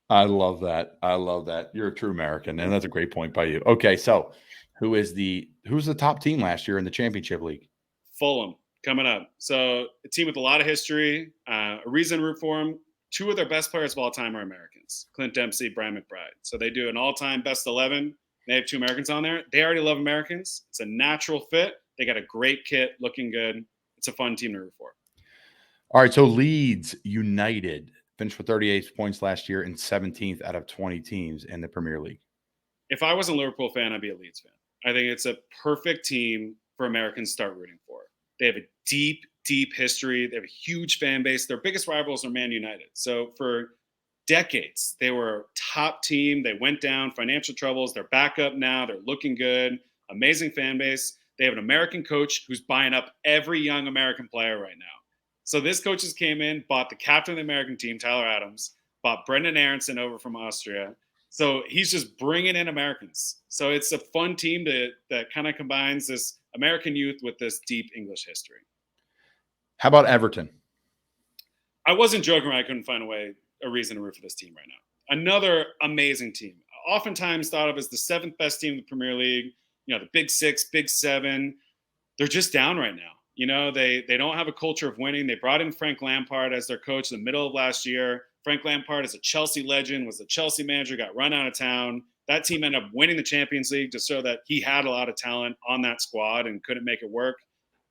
I love that. I love that. You're a true American, and that's a great point by you. Okay, so who's the top team last year in the Championship League? Fulham coming up. So a team with a lot of history, a reason to root for them. Two of their best players of all time are Americans: Clint Dempsey, Brian McBride. So they do an all-time best 11. They have two Americans on there. They already love Americans. It's a natural fit. They got a great kit, looking good. It's a fun team to root for. All right, so Leeds United finished with 38 points last year and 17th out of 20 teams in the Premier League. If I was a Liverpool fan, I'd be a Leeds fan. I think it's a perfect team for Americans to start rooting for. They have a deep, deep history. They have a huge fan base. Their biggest rivals are Man United. So for decades, they were a top team. They went down, financial troubles. They're back up now. They're looking good. Amazing fan base. They have an American coach who's buying up every young American player right now. So this coach just came in, bought the captain of the American team, Tyler Adams, bought Brendan Aronson over from Austria. So he's just bringing in Americans. So it's a fun team that kind of combines this American youth with this deep English history. How about Everton? I wasn't joking when I couldn't find a reason to root for this team right now. Another amazing team. Oftentimes thought of as the seventh best team in the Premier League. You know, the big six, big seven. They're just down right now. You know, they don't have a culture of winning. They brought in Frank Lampard as their coach in the middle of last year. Frank Lampard is a Chelsea legend, was a Chelsea manager, got run out of town. That team ended up winning the Champions League to show that he had a lot of talent on that squad and couldn't make it work.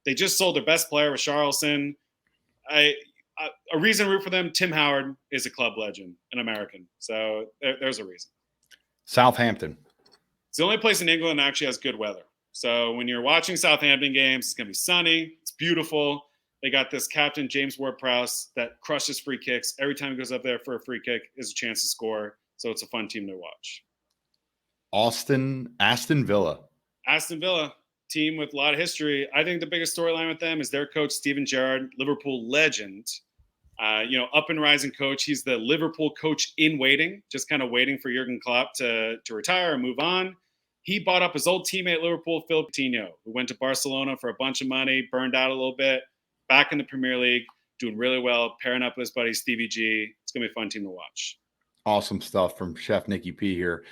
They just sold their best player with Charleston. A reason to root for them: Tim Howard is a club legend, an American. So there's a reason. Southampton. It's the only place in England that actually has good weather. So when you're watching Southampton games, it's going to be sunny. It's beautiful. They got this captain, James Ward-Prowse, that crushes free kicks. Every time he goes up there for a free kick is a chance to score. So it's a fun team to watch. Aston Villa. Aston Villa, team with a lot of history. I think the biggest storyline with them is their coach, Steven Gerrard, Liverpool legend. Up and rising coach. He's the Liverpool coach in waiting, just kind of waiting for Jurgen Klopp to retire and move on. He bought up his old teammate, Liverpool, Phil Coutinho, who went to Barcelona for a bunch of money, burned out a little bit, back in the Premier League, doing really well, pairing up with his buddy Stevie G. It's going to be a fun team to watch. Awesome stuff from Chef Nicky P here.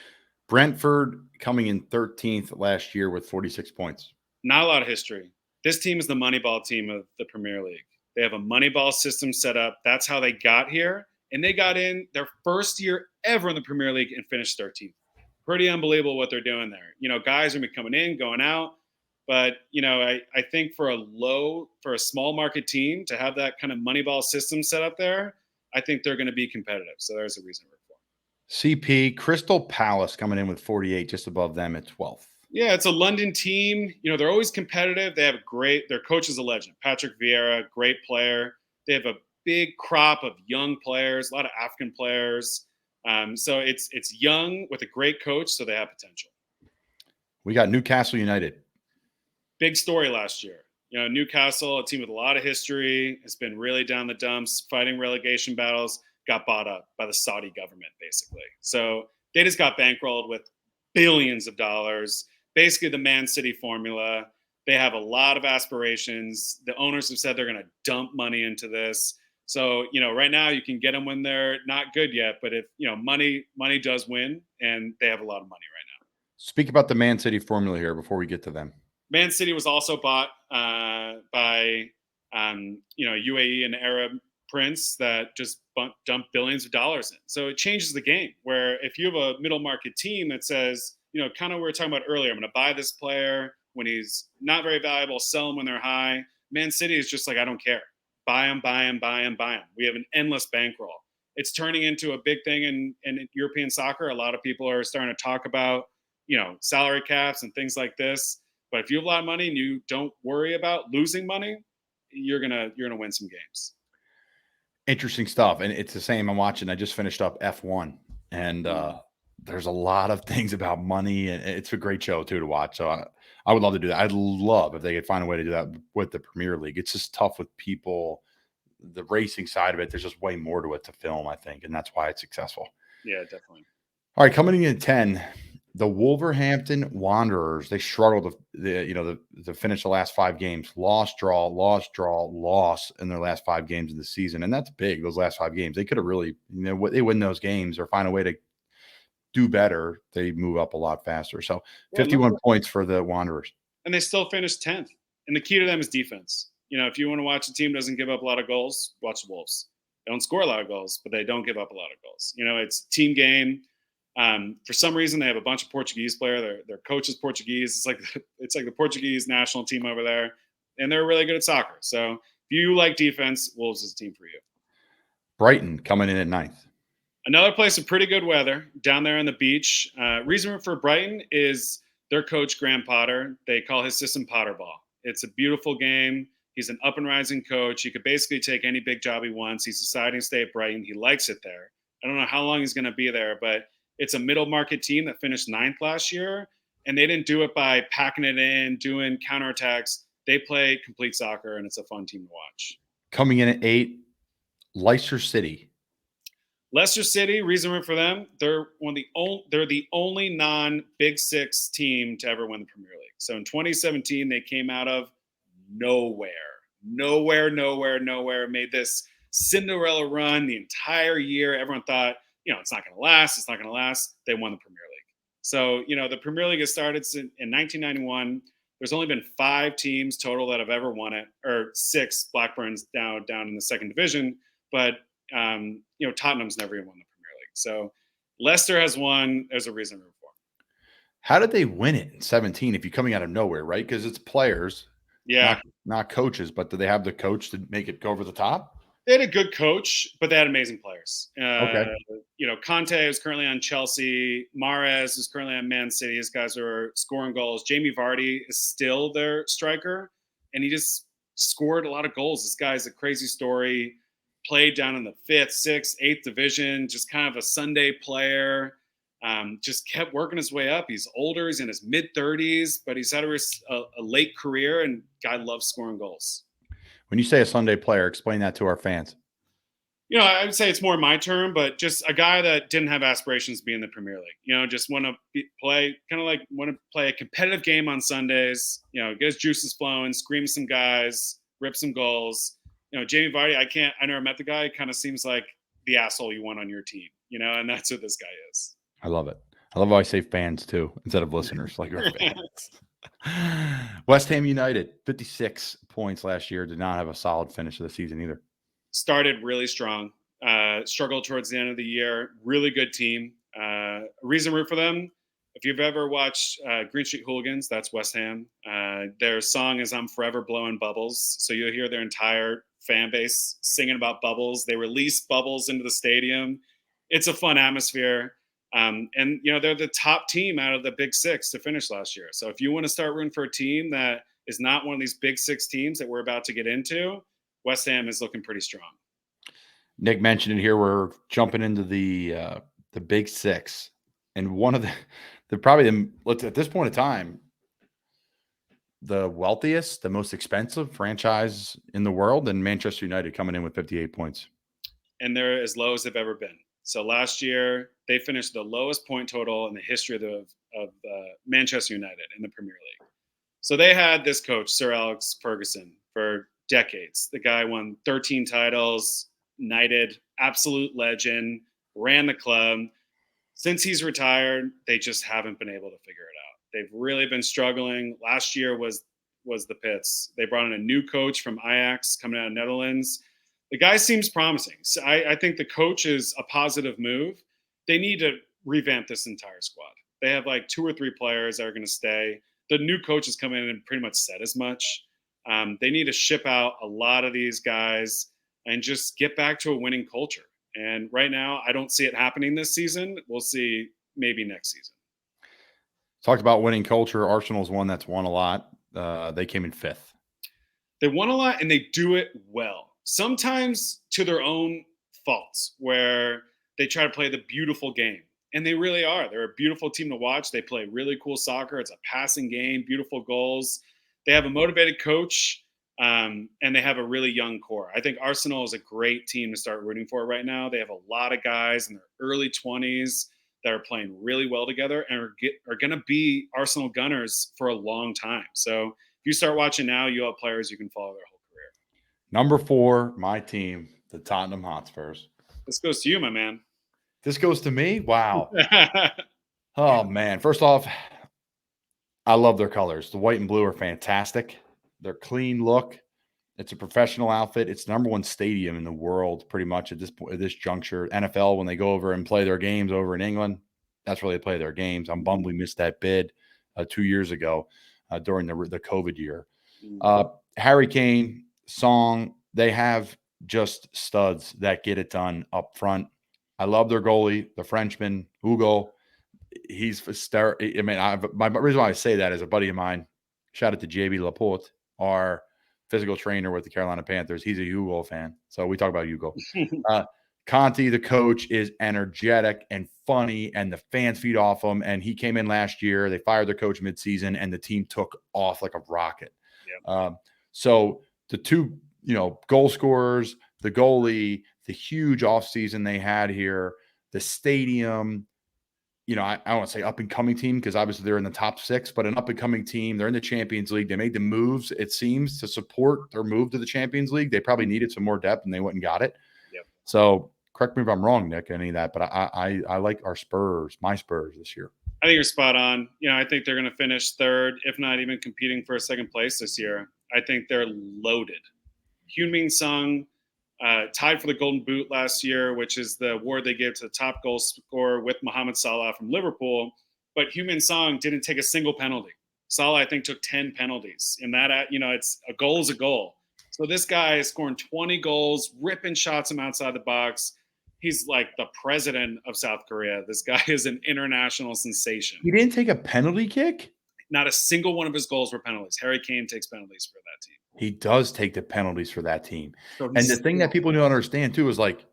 Brentford coming in 13th last year with 46 points. Not a lot of history. This team is the Moneyball team of the Premier League. They have a Moneyball system set up. That's how they got here. And they got in their first year ever in the Premier League and finished 13th. Pretty unbelievable what they're doing there. You know, guys are going to be coming in, going out. But, I think for a small market team to have that kind of Moneyball system set up there, I think they're going to be competitive. So there's a reason to root for them. CP, Crystal Palace coming in with 48, just above them at 12th. Yeah, it's a London team. They're always competitive. They have their coach is a legend. Patrick Vieira, great player. They have a big crop of young players, a lot of African players. So it's young with a great coach, so they have potential. We got Newcastle United. Big story last year. Newcastle, a team with a lot of history, has been really down the dumps, fighting relegation battles, got bought up by the Saudi government, basically. So they just got bankrolled with billions of dollars, basically the Man City formula. They have a lot of aspirations. The owners have said they're going to dump money into this. So, right now you can get them when they're not good yet. But if, money does win, and they have a lot of money right now. Speak about the Man City formula here before we get to them. Man City was also bought by, UAE and Arab prince that just dumped billions of dollars in. So it changes the game where if you have a middle market team that says, kind of we were talking about earlier, I'm going to buy this player when he's not very valuable, sell him when they're high. Man City is just like, I don't care. Buy him, buy him, buy him, buy him. We have an endless bankroll. It's turning into a big thing in European soccer. A lot of people are starting to talk about, salary caps and things like this. But if you have a lot of money and you don't worry about losing money, you're gonna win some games. Interesting stuff. And it's the same. I just finished up F1, and there's a lot of things about money, and it's a great show too to watch. So I would love to do that. I'd love if they could find a way to do that with the Premier League. It's just tough with people the racing side of it, there's just way more to it to film, I think, and that's why it's successful. Yeah, definitely. All right, coming in at 10, the Wolverhampton Wanderers. They struggled to finish the last 5 games. Loss, draw, loss in their last 5 games of the season, and that's big. Those last 5 games, they could have really, they win those games or find a way to do better. They move up a lot faster. So 51 points for the Wanderers, and they still finished 10th. And the key to them is defense. If you want to watch a team doesn't give up a lot of goals, watch the Wolves. They don't score a lot of goals, but they don't give up a lot of goals. It's a team game. For some reason, they have a bunch of Portuguese players. Their coach is Portuguese. It's like the Portuguese national team over there, and they're really good at soccer. So if you like defense, Wolves is a team for you. Brighton coming in at 9th. Another place with pretty good weather down there on the beach. Reason for Brighton is their coach, Graham Potter. They call his system Potter Ball. It's a beautiful game. He's an up and rising coach. He could basically take any big job he wants. He's deciding to stay at Brighton. He likes it there. I don't know how long he's going to be there, but it's a middle market team that finished 9th last year, and they didn't do it by packing it in, doing counterattacks. They play complete soccer, and it's a fun team to watch. Coming in at 8, Leicester City. Leicester City, reason for them, they're the only non-Big Six team to ever win the Premier League. So in 2017, they came out of nowhere, made this Cinderella run the entire year. Everyone thought, it's not going to last. They won the Premier League. So, the Premier League has started in 1991. There's only been 5 teams total that have ever won it, or 6. Blackburn's down in the second division, but Tottenham's never even won the Premier League. So Leicester has won. There's a reason to root for. How did they win it in 17 if you're coming out of nowhere, right? Because it's players, not coaches, but do they have the coach to make it go over the top? They had a good coach, but they had amazing players. Okay. Conte is currently on Chelsea. Mahrez is currently on Man City. These guys are scoring goals. Jamie Vardy is still their striker, and he just scored a lot of goals. This guy's a crazy story. Played down in the 5th, 6th, 8th division, just kind of a Sunday player. Just kept working his way up. He's older. He's in his mid-30s, but he's had a late career, and guy loves scoring goals. When you say a Sunday player, explain that to our fans. I would say it's more my term, but just a guy that didn't have aspirations to be in the Premier League. Just want to play a competitive game on Sundays, get his juices flowing, scream some guys, rip some goals. Jamie Vardy, I never met the guy. It kind of seems like the asshole you want on your team, and that's what this guy is. I love it. I love how I say fans too, instead of listeners, like our fans. West Ham United, 56 points last year, did not have a solid finish of the season either. Started really strong, struggled towards the end of the year. Really good team. Reason root for them, if you've ever watched Green Street Hooligans, that's West Ham. Their song is I'm Forever Blowing Bubbles. So you'll hear their entire fan base singing about bubbles. They release bubbles into the stadium. It's a fun atmosphere. And they're the top team out of the Big Six to finish last year. So if you want to start rooting for a team that is not one of these Big Six teams that we're about to get into, West Ham is looking pretty strong. Nick mentioned it here. We're jumping into the Big Six, and one of at this point in time, the wealthiest, the most expensive franchise in the world, and Manchester United coming in with 58 points. And they're as low as they've ever been. So last year, they finished the lowest point total in the history of Manchester United in the Premier League. So they had this coach, Sir Alex Ferguson, for decades. The guy won 13 titles, knighted, absolute legend, ran the club. Since he's retired, they just haven't been able to figure it out. They've really been struggling. Last year was the pits. They brought in a new coach from Ajax coming out of Netherlands. The guy seems promising. So I think the coach is a positive move. They need to revamp this entire squad. They have like 2 or 3 players that are going to stay. The new coach has come in and pretty much said as much. They need to ship out a lot of these guys and just get back to a winning culture. And right now, I don't see it happening this season. We'll see maybe next season. Talked about winning culture. Arsenal's one that's won a lot. They came in 5th. They won a lot, and they do it well. Sometimes to their own faults, where they try to play the beautiful game. And they really are. They're a beautiful team to watch. They play really cool soccer. It's a passing game, beautiful goals. They have a motivated coach. And they have a really young core. I think Arsenal is a great team to start rooting for right now. They have a lot of guys in their early 20s that are playing really well together and are going to be Arsenal Gunners for a long time. So if you start watching now, you have players you can follow their whole career. Number 4, my team, the Tottenham Hotspurs. This goes to you, my man. This goes to me? Wow. Oh, man. First off, I love their colors. The white and blue are fantastic. They're clean look. It's a professional outfit. It's the number 1 stadium in the world, pretty much at this point, at this juncture. NFL, when they go over and play their games over in England, that's where they play their games. I'm bummed we missed that bid 2 years ago during the COVID year. Harry Kane, Song, they have just studs that get it done up front. I love their goalie, the Frenchman, Hugo. He's hysterical. I mean, my reason why I say that is a buddy of mine, shout out to JB Laporte, our physical trainer with the Carolina Panthers. He's a Hugo fan. So we talk about Hugo. Conte, the coach, is energetic and funny, and the fans feed off him. And he came in last year. They fired their coach midseason, and the team took off like a rocket. Yep. So the 2, goal scorers, the goalie, the huge offseason they had here, the stadium, I don't want to say up-and-coming team because obviously they're in the top 6, but an up-and-coming team. They're in the Champions League. They made the moves, it seems, to support their move to the Champions League. They probably needed some more depth, and they went and got it. Yep. So correct me if I'm wrong, Nick, any of that, but I like our Spurs, my Spurs this year. I think you're spot on. I think they're going to finish 3rd, if not even competing for a 2nd place this year. I think they're loaded. Heung-min Son tied for the Golden Boot last year, which is the award they give to the top goal scorer with Mohamed Salah from Liverpool. But Heung-min Son didn't take a single penalty. Salah, I think, took 10 penalties. And that, it's a goal is a goal. So this guy is scoring 20 goals, ripping shots from outside the box. He's like the president of South Korea. This guy is an international sensation. He didn't take a penalty kick? Not a single one of his goals were penalties. Harry Kane takes penalties for that team. He does take the penalties for that team. So and the thing that people don't understand, too, is like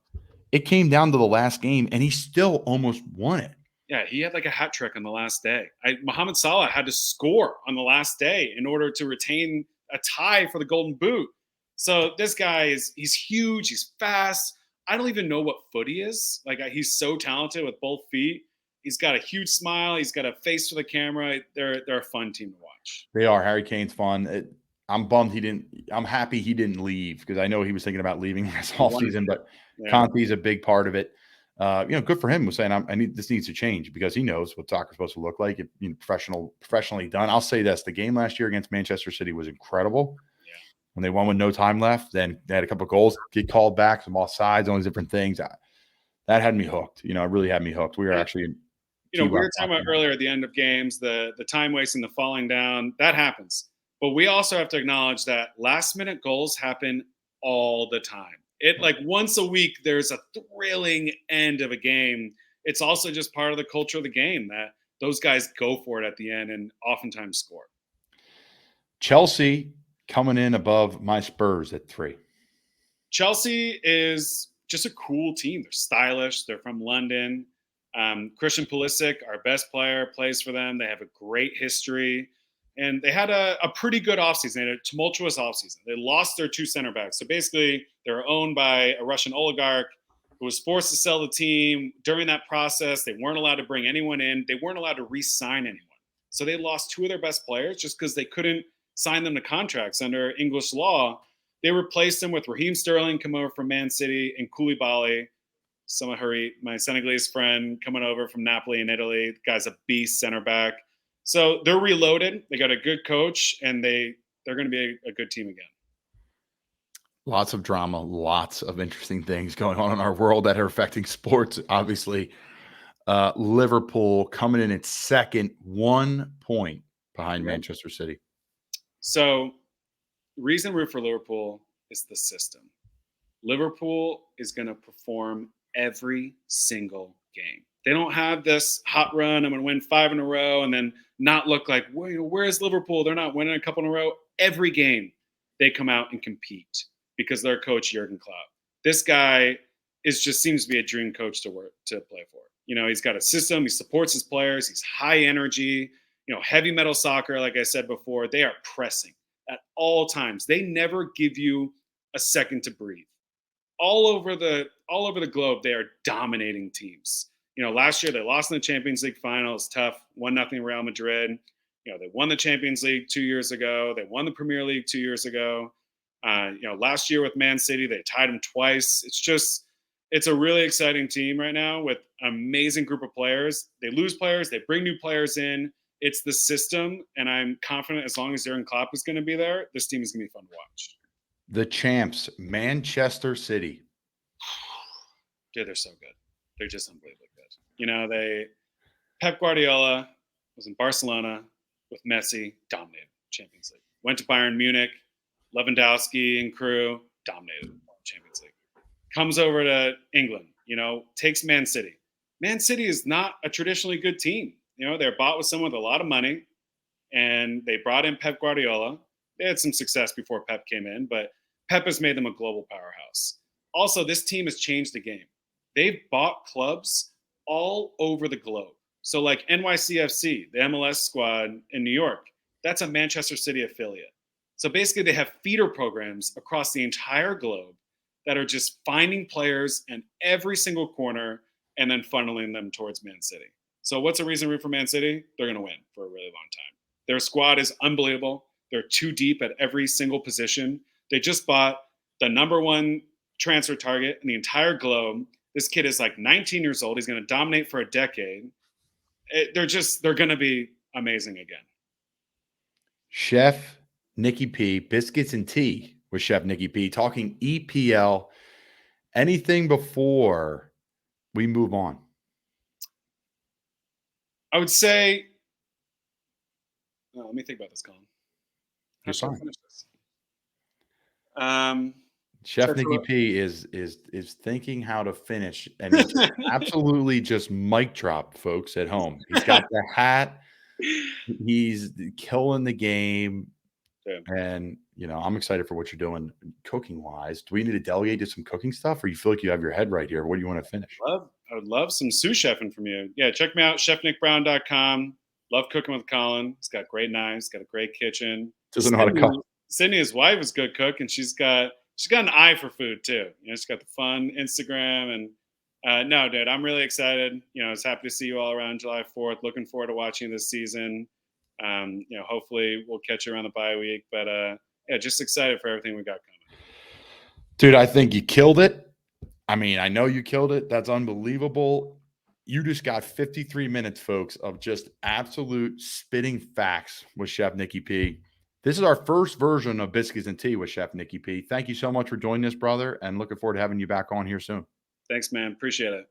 it came down to the last game, and he still almost won it. Yeah, he had like a hat trick on the last day. Mohamed Salah had to score on the last day in order to retain a tie for the Golden Boot. So this guy he's huge. He's fast. I don't even know what foot he is. Like, he's so talented with both feet. He's got a huge smile. He's got a face for the camera. They're a fun team to watch. They are. Harry Kane's fun. I'm bummed he didn't. I'm happy he didn't leave because I know he was thinking about leaving this offseason, but Conte's a big part of it. Good for him. Was saying this needs to change because he knows what soccer's supposed to look like. Professionally done. I'll say this: the game last year against Manchester City was incredible. Yeah. When they won with no time left, then they had a couple of goals get called back from all sides, all these different things. That had me hooked. It really had me hooked. We were actually. We were talking about earlier at the end of games, the time wasting, the falling down. That happens. But we also have to acknowledge that last-minute goals happen all the time. Once a week, there's a thrilling end of a game. It's also just part of the culture of the game that those guys go for it at the end and oftentimes score. Chelsea coming in above my Spurs at 3. Chelsea is just a cool team. They're stylish. They're from London. Christian Palisic, our best player, plays for them. They have a great history. And they had a pretty good offseason. They had a tumultuous offseason. They lost their 2 center backs. So basically, they were owned by a Russian oligarch who was forced to sell the team. During that process, they weren't allowed to bring anyone in. They weren't allowed to re-sign anyone. So they lost 2 of their best players just because they couldn't sign them to contracts under English law. They replaced them with Raheem Sterling, come over from Man City, and Koulibaly, Samahari, my Senegalese friend, coming over from Napoli in Italy. The guy's a beast center back. So they're reloaded. They got a good coach, and they're going to be a good team again. Lots of drama, lots of interesting things going on in our world that are affecting sports, obviously. Liverpool coming in at 2nd, 1 point behind Manchester City. So the reason we're for Liverpool is the system. Liverpool is going to perform every single game. They don't have this hot run. I'm going to win 5 in a row and then not look like, where is Liverpool? They're not winning a couple in a row. Every game they come out and compete because their coach, Jurgen Klopp. This guy seems to be a dream coach to play for. He's got a system. He supports his players. He's high energy, heavy metal soccer. Like I said before, they are pressing at all times. They never give you a second to breathe. All over the globe, they are dominating teams. Last year they lost in the Champions League final. It's tough. 1-0 Real Madrid. They won the Champions League 2 years ago. They won the Premier League 2 years ago. Last year with Man City, they tied them twice. It's a really exciting team right now with an amazing group of players. They lose players, they bring new players in. It's the system, and I'm confident as long as Jurgen Klopp is going to be there, this team is going to be fun to watch. The champs, Manchester City. Dude, they're so good. They're just unbelievably good. Pep Guardiola was in Barcelona with Messi, dominated Champions League. Went to Bayern Munich, Lewandowski and crew, dominated Champions League. Comes over to England, takes Man City. Man City is not a traditionally good team. They're bought with someone with a lot of money, and they brought in Pep Guardiola. They had some success before Pep came in, but Pep has made them a global powerhouse. Also, this team has changed the game. They've bought clubs all over the globe. So like NYCFC, the MLS squad in New York, that's a Manchester City affiliate. So basically they have feeder programs across the entire globe that are just finding players in every single corner and then funneling them towards Man City. So what's the reason to root for Man City? They're going to win for a really long time. Their squad is unbelievable. They're too deep at every single position. They just bought the number one transfer target in the entire globe. This kid is like 19 years old. He's going to dominate for a decade. They're going to be amazing again. Chef Nicky P, Biscuits and Tea with Chef Nicky P, talking EPL. Anything before we move on? I would say, let me think about this, Colin. You're fine. Finish this? Chef Nicky P is thinking how to finish, and it's absolutely just mic drop, folks at home. He's got the hat. He's killing the game. Yeah. And, I'm excited for what you're doing cooking wise. Do we need to delegate to some cooking stuff, or you feel like you have your head right here? What do you want to finish? I would love some sous chefing from you. Yeah, check me out, chefnickbrown.com. Love cooking with Colin. He's got great knives, got a great kitchen. Doesn't know how to cook. Sydney, his wife, is a good cook, and she's got an eye for food too. She's got the fun Instagram, and no, dude, I'm really excited. I was happy to see you all around July 4th. Looking forward to watching this season. Hopefully we'll catch you around the bye week, but yeah, just excited for everything we got coming. Dude, I think you killed it. I mean, I know you killed it. That's unbelievable. You just got 53 minutes, folks, of just absolute spitting facts with Chef Nicky P. This is our first version of Biscuits and Tea with Chef Nicky P. Thank you so much for joining us, brother, and looking forward to having you back on here soon. Thanks, man. Appreciate it.